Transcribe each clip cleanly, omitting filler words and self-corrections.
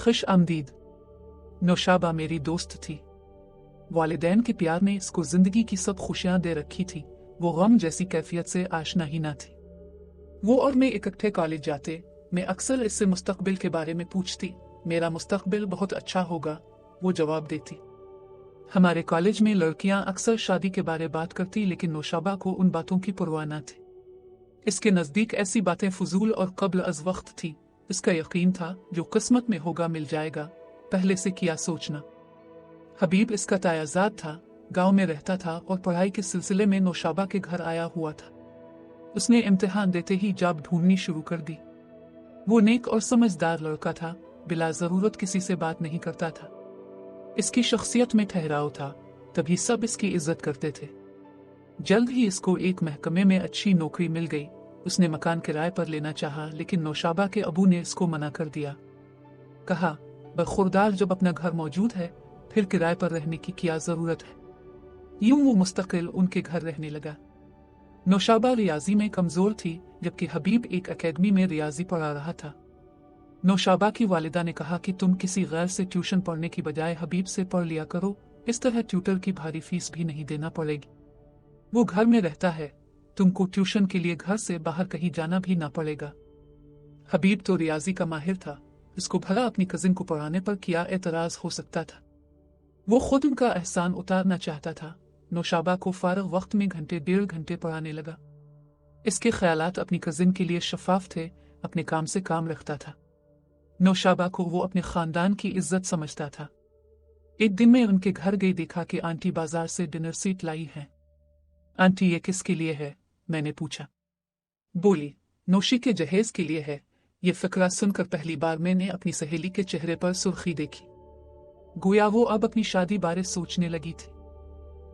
खुश आमदीद। नौशाबा मेरी दोस्त थी। वालिदैन के प्यार ने इसको जिंदगी की सब खुशियां दे रखी थी। वो गम जैसी कैफियत से आशना ही ना थी। वो और मैं इकट्ठे कॉलेज जाते। मैं अक्सर इससे मुस्तकबिल के बारे में पूछती। मेरा मुस्तकबिल बहुत अच्छा होगा, वो जवाब देती। हमारे कॉलेज में लड़कियां अक्सर शादी के बारे बात करती, लेकिन नौशाबा को उन बातों की परवाह न थी। इसके नजदीक ऐसी बातें फजूल और कब्ल अज वक्त थी। इसका यकीन था जो किस्मत में होगा मिल जाएगा, पहले से किया सोचना। हबीब इसका तायाजाद था, गांव में रहता था और पढ़ाई के सिलसिले में नौशाबा के घर आया हुआ था। उसने इम्तिहान देते ही जॉब ढूंढनी शुरू कर दी। वो नेक और समझदार लड़का था, बिला जरूरत किसी से बात नहीं करता था। इसकी शख्सियत में ठहराव था, तभी सब इसकी इज्जत करते थे। जल्द ही इसको एक महकमे में अच्छी नौकरी मिल गई। उसने मकान किराए पर लेना चाहा, लेकिन नौशाबा के अबू ने इसको मना कर दिया। कहा, बखुरदार जब अपना घर मौजूद है फिर किराए पर रहने की क्या जरूरत है। यूं वो मुस्तकिल उनके घर रहने लगा। नौशाबा रियाजी में कमजोर थी, जबकि हबीब एक एकेडमी में रियाजी पढ़ा रहा था। नौशाबा की वालिदा ने कहा कि तुम किसी गैर से ट्यूशन पढ़ने की बजाय हबीब से पढ़ लिया करो, इस तरह ट्यूटर की भारी फीस भी नहीं देना पड़ेगी। वो घर में रहता है, तुमको ट्यूशन के लिए घर से बाहर कहीं जाना भी ना पड़ेगा। हबीब तो रियाजी का माहिर था, इसको भला अपनी कजिन को पढ़ाने पर क्या एतराज हो सकता था। वो खुद उनका एहसान उतारना चाहता था। नौशाबा को फारग वक्त में घंटे डेढ़ घंटे पढ़ाने लगा। इसके ख्यालात अपनी कजिन के लिए शफाफ थे, अपने काम से काम रखता था। नौशाबा को वो अपने खानदान की इज्जत समझता था। एक दिन मैं उनके घर गई, देखा कि आंटी बाजार से डिनर सेट लाई है। आंटी ये किसके लिए है, मैंने पूछा। बोली, नौशी के जहेज के लिए है। ये फिक्रा सुनकर पहली बार मैंने अपनी सहेली के चेहरे पर सुर्खी देखी। गोया वो अब अपनी शादी बारे सोचने लगी थी।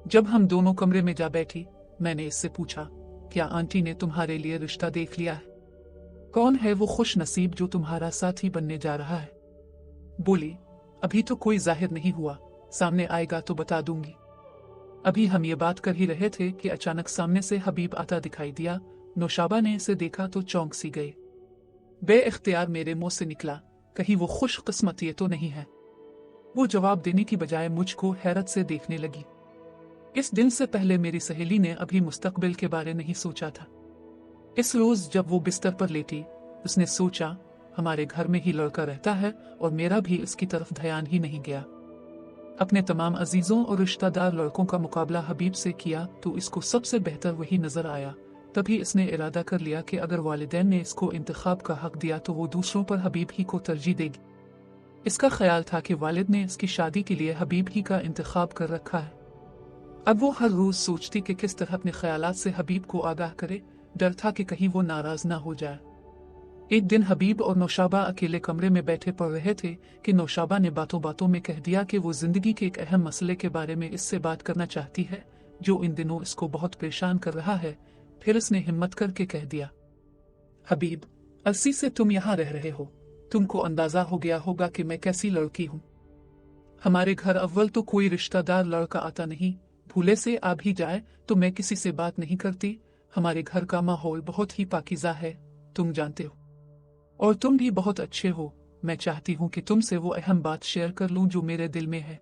जब हम दोनों कमरे में जा बैठी, मैंने इससे पूछा, क्या आंटी ने तुम्हारे लिए रिश्ता देख लिया है? कौन है वो खुश नसीब जो तुम्हारा साथी बनने जा रहा है? बोली, अभी तो कोई जाहिर नहीं हुआ, सामने आएगा तो बता दूंगी। अभी हम ये बात कर ही रहे थे कि अचानक सामने से हबीब आता दिखाई दिया। नौशाबा ने इसे देखा तो चौंक सी गई। बे-इख्तियार मेरे मुंह से निकला, कहीं वो खुश किस्मत ये तो नहीं है। वो जवाब देने की बजाय मुझको हैरत से देखने लगी। इस दिन से पहले मेरी सहेली ने अभी मुस्तकबिल के बारे नहीं सोचा था। इस रोज जब वो बिस्तर पर लेटी, उसने सोचा, हमारे घर में ही लड़का रहता है और मेरा भी इसकी तरफ ध्यान ही नहीं गया। अपने तमाम अजीजों और रिश्तेदार लड़कों का मुकाबला हबीब से किया तो इसको सबसे बेहतर वही नजर आया। तभी इसने इरादा कर लिया कि अगर वालिदैन ने इसको इंतखाब का हक दिया तो वो दूसरों पर हबीब ही को तरजीह देगी। इसका ख्याल था कि वालिद ने इसकी शादी के लिए हबीब ही का इंतखाब कर रखा है। अब वो हर रोज सोचती कि किस तरह अपने ख्यालात से हबीब को आगाह करे। डर था कि कहीं वो नाराज ना हो जाए। एक दिन हबीब और नौशाबा अकेले कमरे में बैठे पढ़ रहे थे कि नौशाबा ने बातों बातों में कह दिया कि वो जिंदगी के एक अहम मसले के बारे में इससे बात करना चाहती है, जो इन दिनों इसको बहुत परेशान कर रहा है। फिर इसने हिम्मत करके कह दिया, हबीब, अरसी से तुम यहाँ रह रहे हो, तुमको अंदाजा हो गया होगा कि मैं कैसी लड़की हूँ। हमारे घर अव्वल तो कोई रिश्तेदार लड़का आता नहीं, भूले से आ भी जाए तो मैं किसी से बात नहीं करती। हमारे घर का माहौल बहुत ही पाकीज़ा है, तुम जानते हो, और तुम भी बहुत अच्छे हो। मैं चाहती हूँ कि तुमसे वो अहम बात शेयर कर लूँ जो मेरे दिल में है।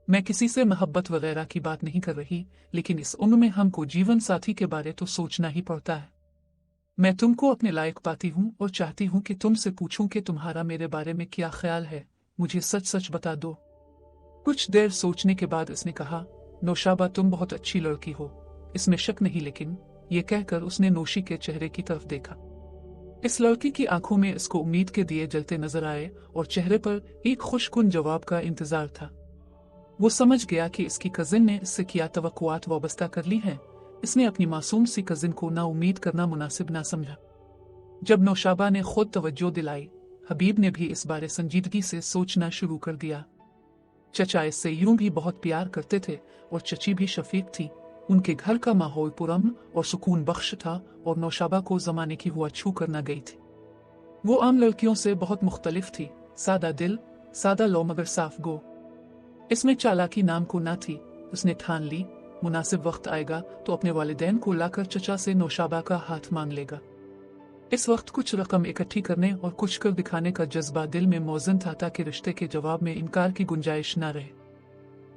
मैं किसी से मोहब्बत वगैरह की बात नहीं कर रही, लेकिन इस उम्र में हमको जीवन साथी के बारे तो सोचना ही पड़ता है। मैं तुमको अपने लायक पाती हूँ और चाहती हूँ कि तुमसे पूछूं कि तुम्हारा मेरे बारे में क्या ख्याल है। मुझे सच सच बता दो। कुछ देर सोचने के बाद उसने कहा, नौशाबा, तुम बहुत अच्छी लड़की हो, इसमें शक नहीं, लेकिन ये कहकर उसने नौशी के चेहरे की तरफ देखा। इस लड़की की आंखों में इसको उम्मीद के दिए जलते नजर आए और चेहरे पर एक खुशकुन जवाब का इंतजार था। वो समझ गया कि इसकी कजिन ने इससे क्या तवक्कुआत वाबस्ता कर ली हैं। इसने अपनी मासूम सी कजिन को ना उम्मीद करना मुनासिब ना समझा। जब नौशाबा ने खुद तवज्जो दिलाई, हबीब ने भी इस बारे संजीदगी से सोचना शुरू कर दिया। चचा इससे यूं भी बहुत प्यार करते थे और चची भी शफीक थी। उनके घर का माहौल पुरअमन और सुकून बख्श था और नौशाबा को जमाने की हुआ छू कर न गई थी। वो आम लड़कियों से बहुत मुख्तलिफ थी, सादा दिल, सादा लो मगर साफ गो। इसमें चालाकी नाम को ना थी। उसने ठान ली, मुनासिब वक्त आएगा तो अपने वालिदैन को लाकर चचा से नौशाबा का हाथ मांग लेगा। इस वक्त कुछ रकम इकट्ठी करने और कुछ कर दिखाने का जज्बा दिल में मौजूद था ताकि रिश्ते के जवाब में इनकार की गुंजाइश न रहे।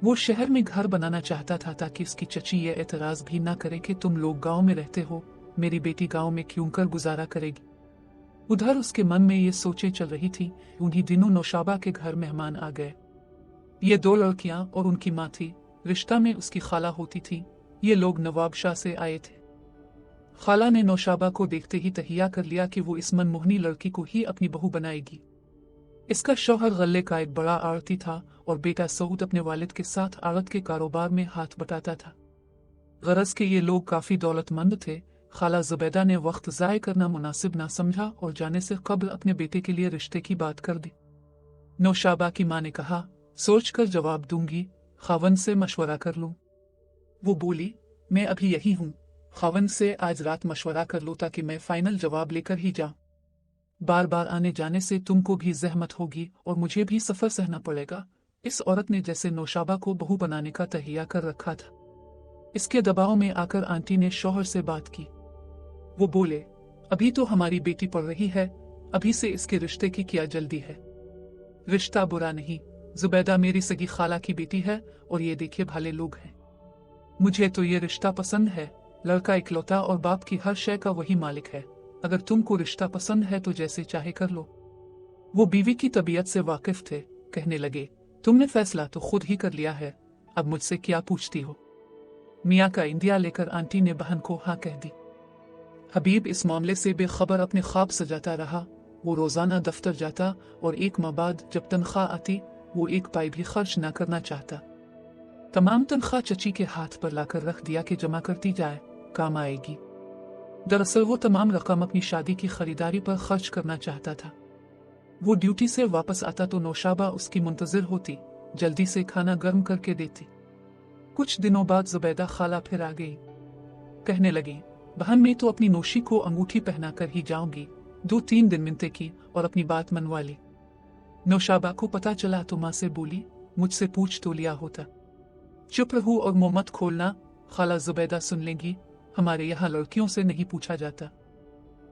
वो शहर में घर बनाना चाहता था ताकि उसकी चची ये एतराज भी ना करे कि तुम लोग गांव में रहते हो, मेरी बेटी गांव में क्यों कर गुजारा करेगी। उधर उसके मन में ये सोचें चल रही थी। उन्हीं दिनों नौशाबा के घर मेहमान आ गए। ये 2 लड़कियां और उनकी माँ थी। रिश्ता में उसकी खाला होती थी। ये लोग नवाबशाह से आए थे। खाला ने नौशाबा को देखते ही तहिया कर लिया कि वो इस मनमोहनी लड़की को ही अपनी बहू बनाएगी। इसका शौहर गल्ले का एक बड़ा आड़ती था और बेटा सऊद अपने वालिद के साथ आड़त के कारोबार में हाथ बटाता था। गरज के ये लोग काफी दौलतमंद थे। खाला जुबैदा ने वक्त ज़ाय करना मुनासिब ना समझा और जाने से कब्ल अपने बेटे के लिए रिश्ते की बात कर दी। नौशाबा की माँ ने कहा, सोच कर जवाब दूंगी, खावन से मशवरा कर लूं। वो बोली, मैं अभी यही हूँ, खावन से आज रात मशवरा कर लो ताकि मैं फाइनल जवाब लेकर ही जाऊं। बार बार आने जाने से तुमको भी जहमत होगी और मुझे भी सफर सहना पड़ेगा। इस औरत ने जैसे नौशाबा को बहू बनाने का तहिया कर रखा था। इसके दबाव में आकर आंटी ने शौहर से बात की। वो बोले, अभी तो हमारी बेटी पढ़ रही है, अभी से इसके रिश्ते की क्या जल्दी है। रिश्ता बुरा नहीं, जुबैदा मेरी सगी खाला की बेटी है और ये देखे भले लोग हैं। मुझे तो ये रिश्ता पसंद है। लड़का इकलौता और बाप की हर शय का वही मालिक है। अगर तुमको रिश्ता पसंद है तो जैसे चाहे कर लो। वो बीवी की तबीयत से वाकिफ थे। कहने लगे, तुमने फैसला तो खुद ही कर लिया है, अब मुझसे क्या पूछती हो। मियाँ का इंदिया लेकर आंटी ने बहन को हाँ कह दी। हबीब इस मामले से बेखबर अपने ख्वाब सजाता रहा। वो रोजाना दफ्तर जाता और एक माह बाद जब तनख्वाह आती वो एक पाई भी खर्च न करना चाहता। तमाम तनख्वाह चची के हाथ पर लाकर रख दिया कि जमा करती जाए, काम आएगी। दरअसल वो तमाम रकम अपनी शादी की खरीदारी पर खर्च करना चाहता था। वो ड्यूटी से वापस आता तो नौशाबा उसकी मुंतजिर होती, जल्दी से खाना गर्म करके देती। कुछ दिनों बाद जुबैदा खाला फिर आ गई। कहने लगी, बहन मैं तो अपनी नौशी को अंगूठी पहना कर ही जाऊंगी। 2-3 दिन मिन्नतें की और अपनी बात मनवा ली। नौशाबा को पता चला तो माँ से बोली, मुझसे पूछ तो लिया होता। चुप रहूं और मुंह मत खोलना, खाला जुबैदा सुन लेंगी। हमारे यहाँ लड़कियों से नहीं पूछा जाता।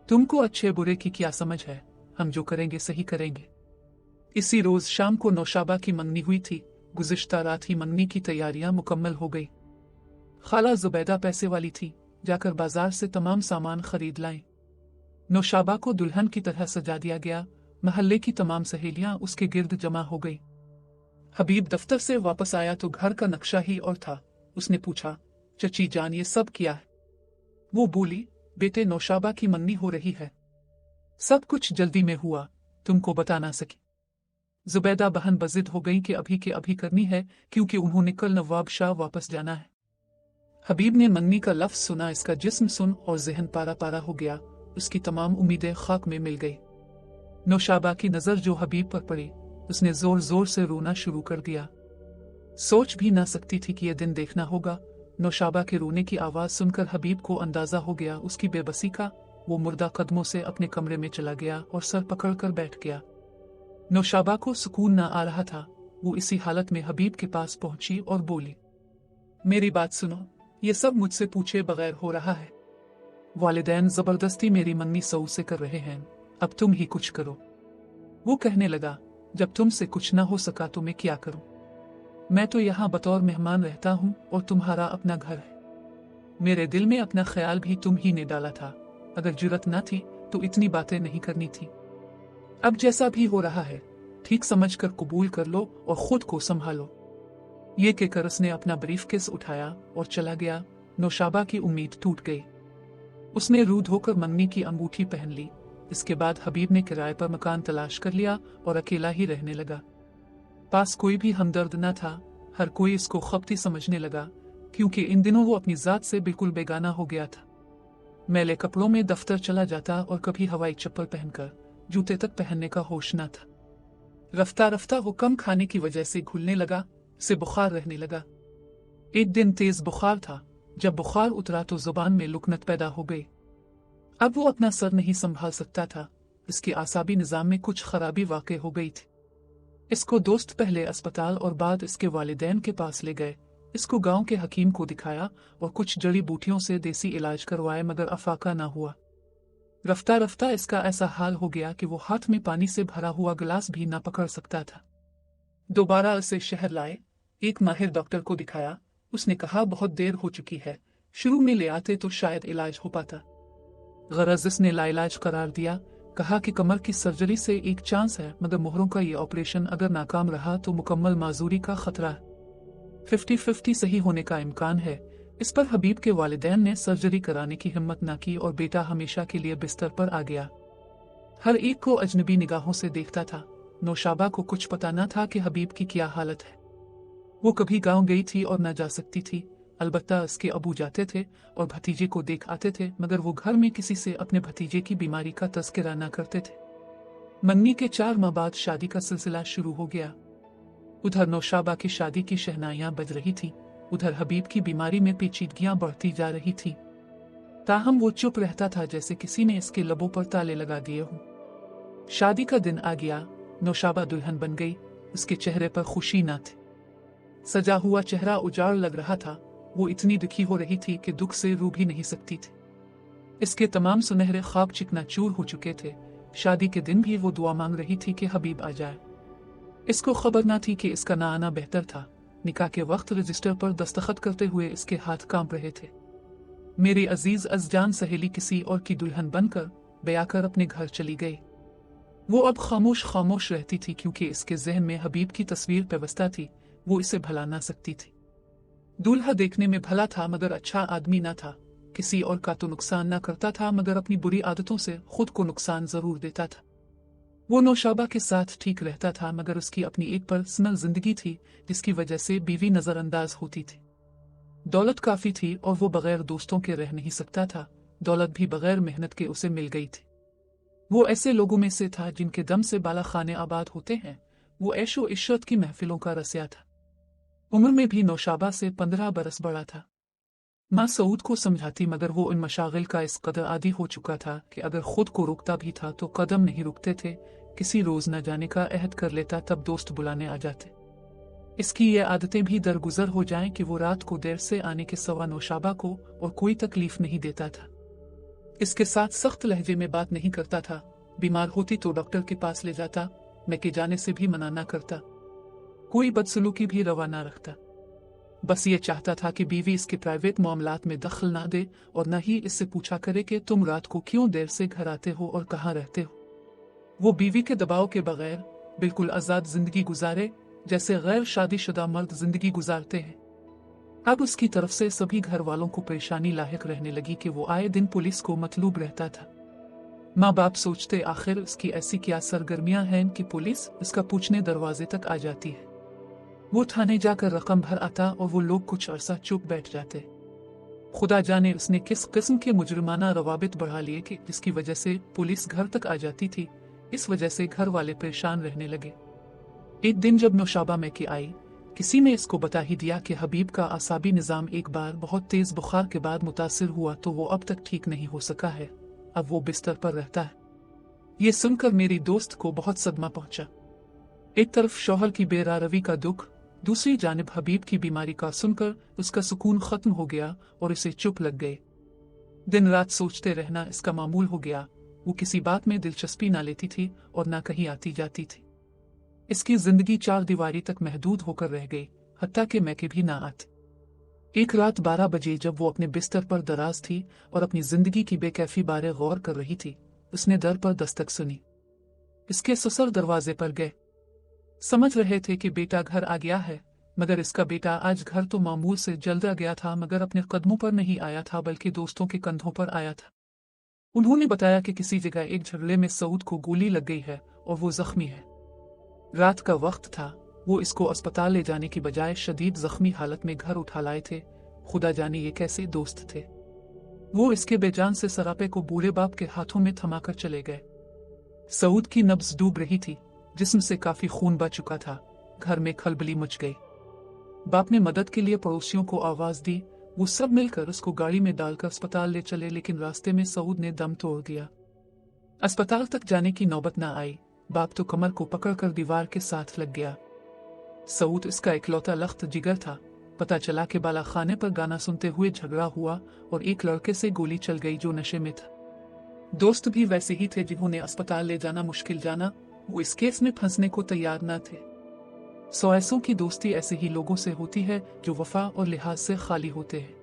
तुमको अच्छे बुरे की क्या समझ है, हम जो करेंगे सही करेंगे। इसी रोज शाम को नौशाबा की मंगनी हुई थी। गुज़िश्ता रात ही मंगनी की तैयारियां मुकम्मल हो गई। खाला जुबैदा पैसे वाली थी, जाकर बाजार से तमाम सामान खरीद लाई। नौशाबा को दुल्हन की तरह सजा दिया गया। महल्ले की तमाम सहेलियां उसके गिर्द जमा हो गई। हबीब दफ्तर से वापस आया तो घर का नक्शा ही और था। उसने पूछा, चची जान ये सब क्या है। वो बोली, बेटे नौशाबा की मंगनी हो रही है। सब कुछ जल्दी में हुआ, तुमको बता ना सकी। जुबैदा बहन बजिद हो गई कि अभी के अभी करनी है क्योंकि उन्होंने कल नवाबशाह वापस जाना है। हबीब ने मंगनी का लफ्ज सुना, इसका जिस्म सुन और जहन पारा पारा हो गया। उसकी तमाम उम्मीदें खाक में मिल गई। नौशाबा की नजर जो हबीब पर पड़ी, उसने जोर जोर से रोना शुरू कर दिया। सोच भी ना सकती थी कि यह दिन देखना होगा। नौशाबा के रोने की आवाज सुनकर हबीब को अंदाजा हो गया उसकी बेबसी का। वो मुर्दा कदमों से अपने कमरे में चला गया और सर पकड़कर बैठ गया। नौशाबा को सुकून ना आ रहा था। वो इसी हालत में हबीब के पास पहुंची और बोली, मेरी बात सुनो, ये सब मुझसे पूछे बगैर हो रहा है। वालिदैन जबरदस्ती मेरी मंगनी सऊ से कर रहे हैं, अब तुम ही कुछ करो। वो कहने लगा, जब तुमसे कुछ ना हो सका तो मैं क्या करूं। मैं तो यहाँ बतौर मेहमान रहता हूँ और तुम्हारा अपना घर है। मेरे दिल में अपना ख्याल भी तुम ही ने डाला था। अगर जुर्रत ना थी तो इतनी बातें नहीं करनी थी। अब जैसा भी हो रहा है ठीक समझकर कबूल कर लो और खुद को संभालो। ये कहकर उसने अपना ब्रीफकेस उठाया और चला गया। नौशाबा की उम्मीद टूट गई। उसने रू धोकर मंगनी की अंगूठी पहन ली। इसके बाद हबीब ने किराए पर मकान तलाश कर लिया और अकेला ही रहने लगा। पास कोई भी हमदर्द न था। हर कोई इसको खपती समझने लगा क्योंकि इन दिनों वो अपनी जात से बिल्कुल बेगाना हो गया था। मैले कपड़ों में दफ्तर चला जाता और कभी हवाई चप्पल पहनकर जूते तक पहनने का होश न था। रफ्ता रफ्ता वो कम खाने की वजह से घुलने लगा, से बुखार रहने लगा। एक दिन तेज बुखार था। जब बुखार उतरा तो जुबान में लुकनत पैदा हो गई। अब वो अपना सर नहीं संभाल सकता था। इसके आसाबी निजाम में कुछ खराबी वाक़ई हो गई थी। इसको दोस्त पहले अस्पताल और बाद इसके वालिदैन के पास ले गए। इसको गांव के हकीम को दिखाया और कुछ जड़ी बूटियों से देसी इलाज करवाए मगर अफाका ना हुआ। रफ्ता रफ्ता इसका ऐसा हाल हो गया कि वो हाथ में पानी से भरा हुआ गिलास भी ना पकड़ सकता था। दोबारा उसे शहर लाए, एक माहिर डॉक्टर को दिखाया। उसने कहा बहुत देर हो चुकी है, शुरू में ले आते तो शायद इलाज हो पाता। गरज इसने लाइलाज करार दिया, कहा कि कमर की सर्जरी से एक चांस है, मगर मोहरों का ये ऑपरेशन अगर नाकाम रहा तो मुकम्मल माजूरी का खतरा है। 50-50 सही होने का इम्कान है। इस पर हबीब के वालिदैन ने सर्जरी कराने की हिम्मत न की और बेटा हमेशा के लिए बिस्तर पर आ गया। हर एक को अजनबी निगाहों से देखता था। नौशाबा को कुछ पता न था कि हबीब की क्या हालत है। वो कभी गांव गई थी और न जा सकती थी। अलबत्ता उसके अबू जाते थे और भतीजे को देख आते थे, मगर वो घर में किसी से अपने भतीजे की बीमारी का तज़किरा न करते थे। मंगनी के 4 माह बाद शादी का सिलसिला शुरू हो गया। उधर नौशाबा की शादी की शहनाइयां बज रही थी, उधर हबीब की बीमारी में पेचीदगियां बढ़ती जा रही थी। ताहम वो चुप रहता था जैसे किसी ने इसके लबों पर ताले लगा दिए हों। शादी का दिन आ गया। नौशाबा दुल्हन बन गई। उसके चेहरे पर खुशी न थी। सजा हुआ चेहरा उजाड़ लग रहा था। वो इतनी दुखी हो रही थी कि दुख से रू भी नहीं सकती थी। इसके तमाम सुनहरे ख्वाब चिकनाचूर हो चुके थे। शादी के दिन भी वो दुआ मांग रही थी कि हबीब आ जाए। इसको खबर न थी कि इसका ना आना बेहतर था। निकाह के वक्त रजिस्टर पर दस्तखत करते हुए इसके हाथ कांप रहे थे। मेरी अजीज अज़जान सहेली किसी और की दुल्हन बनकर बयाकर अपने घर चली गई। वो अब खामोश खामोश रहती थी, क्योंकि इसके जहन में हबीब की तस्वीर पेवस्ता थी। वो इसे भला ना सकती थी। दूल्हा देखने में भला था मगर अच्छा आदमी ना था। किसी और का तो नुकसान ना करता था, मगर अपनी बुरी आदतों से खुद को नुकसान जरूर देता था। वो नौशाबा के साथ ठीक रहता था, मगर उसकी अपनी एक पर्सनल जिंदगी थी जिसकी वजह से बीवी नजरअंदाज होती थी। दौलत काफी थी और वो बगैर दोस्तों के रह नहीं सकता था। दौलत भी बगैर मेहनत के उसे मिल गई थी। वो ऐसे लोगों में से था जिनके दम से बाला खाने आबाद होते हैं। वो ऐशो इशरत की महफिलों का रसिया था। उम्र में भी नौशाबा से 15 बरस बड़ा था। माँ सऊद को समझाती, मगर वो उन मशागिल का इस कदर आदी हो चुका था कि अगर खुद को रुकता भी था तो कदम नहीं रुकते थे। किसी रोज न जाने का अहद कर लेता तब दोस्त बुलाने आ जाते। इसकी ये आदतें भी दरगुजर हो जाएं कि वो रात को देर से आने के सवा नौशाबा को और कोई तकलीफ नहीं देता था। इसके साथ सख्त लहजे में बात नहीं करता था। बीमार होती तो डॉक्टर के पास ले जाता। मैं के जाने से भी मना ना करता। कोई बदसलूकी भी रवा ना रखता। बस ये चाहता था कि बीवी इसके प्राइवेट मामलात में दखल ना दे और न ही इससे पूछा करे कि तुम रात को क्यों देर से घर आते हो और कहाँ रहते हो। वो बीवी के दबाव के बगैर बिल्कुल आजाद जिंदगी गुजारे, जैसे गैर शादीशुदा मर्द जिंदगी गुजारते हैं। अब उसकी तरफ से सभी घर वालों को परेशानी लाहिक रहने लगी कि वो आए दिन पुलिस को मतलूब रहता था। माँ बाप सोचते आखिर उसकी ऐसी क्या सरगर्मियां हैं कि पुलिस उसका पूछने दरवाजे तक आ जाती है। वो थाने जाकर रकम भर आता और वो लोग कुछ अरसा चुप बैठ जाते। खुदा जाने उसने किस किस्म के मुजरिमाना रवाबित बढ़ा लिए कि जिसकी वजह से पुलिस घर तक आ जाती थी। इस वजह से घर वाले परेशान रहने लगे। एक दिन जब नौशाबा में के आई, किसी ने इसको बता ही दिया कि हबीब का आसाबी निजाम एक बार बहुत तेज बुखार के बाद मुतासिर हुआ तो वो अब तक ठीक नहीं हो सका है। अब वो बिस्तर पर रहता है। ये सुनकर मेरी दोस्त को बहुत सदमा पहुंचा। एक तरफ शौहर की बेरारवी का दुख, दूसरी जानिब हबीब की बीमारी का सुनकर उसका सुकून खत्म हो गया और इसे चुप लग गए। दिन रात सोचते रहना इसका मामूल हो गया। वो किसी बात में दिलचस्पी ना लेती थी और ना कहीं आती जाती थी। इसकी जिंदगी 4 दीवारी तक महदूद होकर रह गई, हत्ता कि मैके भी ना आती। एक रात 12 बजे जब वो अपने बिस्तर पर दराज थी और अपनी जिंदगी की बेकैफी बारे गौर कर रही थी, उसने दर पर दस्तक सुनी। इसके ससुर दरवाजे पर गए। समझ रहे थे कि बेटा घर आ गया है, मगर इसका बेटा आज घर तो मामूल से जल्द आ गया था, मगर अपने कदमों पर नहीं आया था बल्कि दोस्तों के कंधों पर आया था। उन्होंने बताया कि किसी जगह एक झगड़े में सऊद को गोली लग गई है और वो जख्मी है। रात का वक्त था। वो इसको अस्पताल ले जाने की बजाय शदीद जख्मी हालत में घर उठा लाए थे। खुदा जाने ये कैसे दोस्त थे। वो इसके बेजान से सरापे को बूढ़े बाप के हाथों में थमाकर चले गए। सऊद की नब्ज डूब रही थी, जिस्म से काफी खून बह चुका था। घर में खलबली मच गई। बाप ने मदद के लिए पड़ोसियों को आवाज दी। वो सब मिलकर उसको गाड़ी में डालकर अस्पताल ले चले, लेकिन रास्ते में सऊद ने दम तोड़ दिया। अस्पताल तक जाने की नौबत ना आई। बाप तो कमर को पकड़कर दीवार के साथ लग गया। सऊद इसका इकलौता लख्त जिगर था। पता चला कि बाला खाने पर गाना सुनते हुए झगड़ा हुआ और एक लड़के से गोली चल गई जो नशे में था। दोस्त भी वैसे ही थे जिन्होंने अस्पताल ले जाना मुश्किल जाना, वो इस केस में फंसने को तैयार न थे। सौएसों की दोस्ती ऐसे ही लोगों से होती है जो वफा और लिहाज से खाली होते हैं।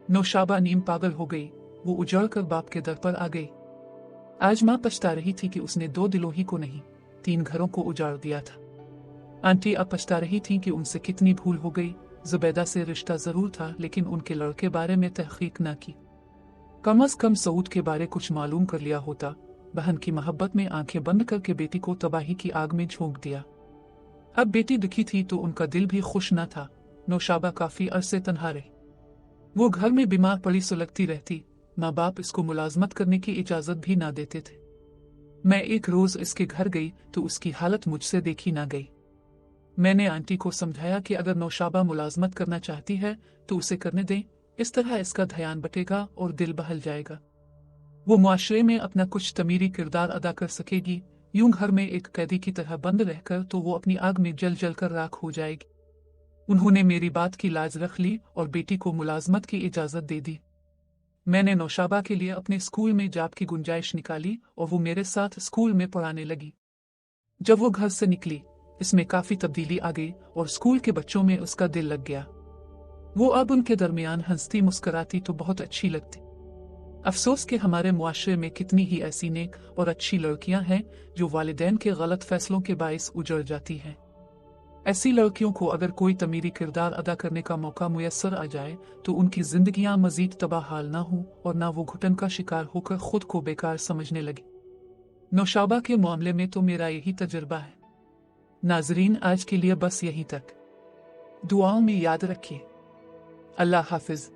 नौशाबा नीम पागल हो गई, वो उजड़ कर बाप के दर पर आ गई। आज माँ पछता रही थी कि उसने 2 दिलों ही को नहीं 3 घरों को उजाड़ दिया था। आंटी अब पछता रही थी कि उनसे कितनी भूल हो गई। जुबैदा से रिश्ता जरूर था लेकिन उनके लड़के बारे में तहकीक न की। कम अज कम सऊद के बारे कुछ मालूम कर लिया होता। बहन की मोहब्बत में आंखें बंद करके बेटी को तबाही की आग में झोंक दिया। अब बेटी दुखी थी तो उनका दिल भी खुश न था। नौशाबा काफी अरसे तन्हा रही। वो घर में बीमार पड़ी सुलगती रहती। माँ बाप इसको मुलाजमत करने की इजाजत भी ना देते थे। मैं एक रोज इसके घर गई तो उसकी हालत मुझसे देखी ना गई। मैंने आंटी को समझाया कि अगर नौशाबा मुलाजमत करना चाहती है तो उसे करने दें, इस तरह इसका ध्यान बटेगा और दिल बहल जाएगा। वो मुआशरे में अपना कुछ तमीरी किरदार अदा कर सकेगी। यूं घर में एक कैदी की तरह बंद रहकर तो वो अपनी आग में जल जल कर राख हो जाएगी। उन्होंने मेरी बात की लाज रख ली और बेटी को मुलाजमत की इजाजत दे दी। मैंने नौशाबा के लिए अपने स्कूल में जॉब की गुंजाइश निकाली और वो मेरे साथ स्कूल में पढ़ाने लगी। जब वो घर से निकली इसमें काफी तब्दीली आ गई और स्कूल के बच्चों में उसका दिल लग गया। वो अब उनके दरमियान हंसती मुस्कुराती तो बहुत अच्छी लगती। अफसोस कि हमारे मुआशरे में कितनी ही ऐसी नेक और अच्छी लड़कियां हैं जो वालिदैन के गलत फैसलों के बाइस उजड़ जाती हैं। ऐसी लड़कियों को अगर कोई तमीरी किरदार अदा करने का मौका मुयस्सर आ जाए तो उनकी जिंदगियां मजीद तबाह हाल ना हो और ना वो घुटन का शिकार होकर खुद को बेकार समझने लगे। नौशाबा के मामले में तो मेरा यही तजुर्बा है। नाजरीन, आज के लिए बस यहीं तक। दुआओं में याद रखिए। अल्लाह हाफिज।